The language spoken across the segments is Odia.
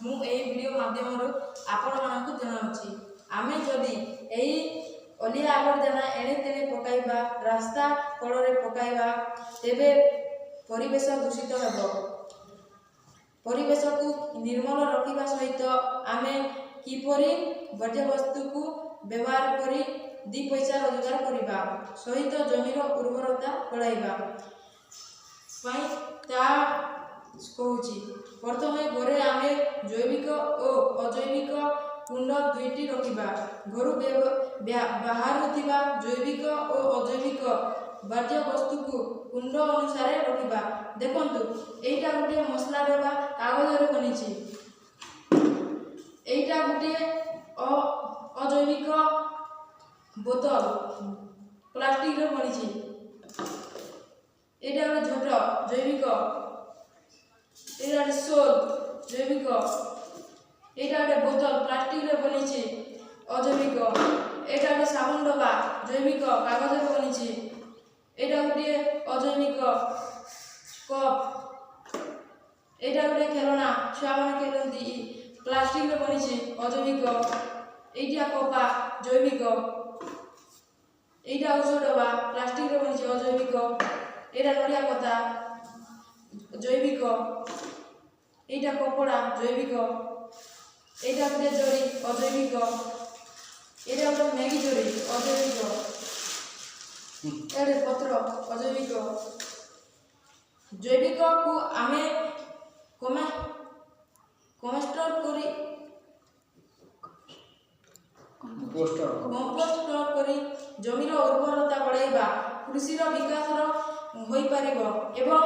ମୁଁ ଏହି ଭିଡ଼ିଓ ମାଧ୍ୟମରୁ ଆପଣମାନଙ୍କୁ ଜଣାଉଛି। ଆମେ ଯଦି ଏହି ଅଳିଆ ଆବର୍ଜନା ଏଣେ ତେଣେ ପକାଇବା, ରାସ୍ତା କଡ଼ରେ ପକାଇବା, ତେବେ ପରିବେଶ ଦୂଷିତ ହେବ। ପରିବେଶକୁ ନିର୍ମଳ ରଖିବା ସହିତ ଆମେ କିପରି ବର୍ଜ୍ୟବସ୍ତୁକୁ ବ୍ୟବହାର କରି ଦୁଇ ପଇସା ରୋଜଗାର କରିବା ସହିତ ଜମିର ଉର୍ବରତା ବଢ଼ାଇବା ପାଇଁ ତାହା କହୁଛି। ପ୍ରଥମେ ଘରେ ଆମେ ଜୈବିକ ଓ ଅଜୈବିକ କୁଣ୍ଡ ଦୁଇଟି ରଖିବା। ଘରୁ ବାହାରୁଥିବା ଜୈବିକ ଓ ଅଜୈବିକ ବର୍ଜ୍ୟବସ୍ତୁକୁ କୁଣ୍ଡ ଅନୁସାରେ ରଖିବା। ଦେଖନ୍ତୁ, ଏଇଟା ଗୋଟିଏ ମସଲା ଡବା କାଗଜରେ ବନିଛି। ଏଇଟା ଗୋଟିଏ ଅଜୈବିକ ବୋତଲ ପ୍ଲାଷ୍ଟିକରେ ବନିଛି। ଏଇଟା ଗୋଟେ ଝୋଟ ଜୈବିକ, ଏଇଟା ଗୋଟେ ସୋଲ ଜୈବିକ, ଏଇଟା ଗୋଟେ ବୋତଲ ପ୍ଲାଷ୍ଟିକରେ ବନିଛି ଅଜୈବିକ, ଏଇଟା ଗୋଟେ ସାବୁନ ଡବା ଜୈବିକ କାଗଜରେ ବନିଛି, ଏଇଟା ଗୋଟିଏ ଅଜୈବିକ କପ୍, ଏଇଟା ଗୋଟେ ଖେଳଣା ଛୁଆମାନେ ଖେଳନ୍ତି ପ୍ଲାଷ୍ଟିକରେ ବନିଛି ଅଜୈବିକ, ଏଇଟା କପା ଜୈବିକ, ଏଇଟା ଔଷଧ ଡବା ପ୍ଲାଷ୍ଟିକରେ ବନିଛି ଅଜୈବିକ, ଏଇଟା ନଡ଼ିଆ କତା ଜୈବିକ, ଏଇଟା କପଡ଼ା ଜୈବିକ, ଏଇଟା ଗୋଟେ ଜରି ଅଜୈବିକ, ଏଇଟା ଗୋଟେ ମ୍ୟାଗି ଜରି ଅଜୈବିକ, ଏଇଟା ପତ୍ର ଅଜୈବିକ। ଜୈବିକକୁ ଆମେ କମ୍ପୋଷ୍ଟ କରି ଜମିର ଉର୍ବରତା ବଢ଼ାଇବା, କୃଷିର ବିକାଶ ହୋଇପାରିବ ଏବଂ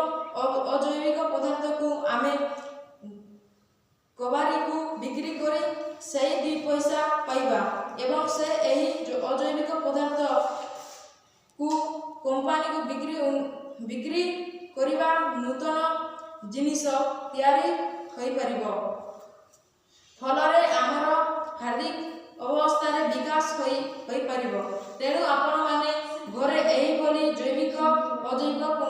ଅଜୈବିକ ପଦାର୍ଥକୁ ଆମେ କବାଡ଼ିକୁ ବିକ୍ରି କରି ସେହି ଦୁଇ ପଇସା ପାଇବା ଏବଂ ସେ ଏହି ଅଜୈବିକ ପଦାର୍ଥକୁ କମ୍ପାନୀକୁ ବିକ୍ରି କରିବା ନୂତନ ଜିନିଷ ତିଆରି ହୋଇପାରିବ। ଫଳରେ ଆମର ଆର୍ଥିକ ଅବସ୍ଥାରେ ବିକାଶ ହୋଇପାରିବ। ତେଣୁ ଆପଣମାନେ ଘରେ ଏହିଭଳି ଜୈବିକ ଅଜୈବିକ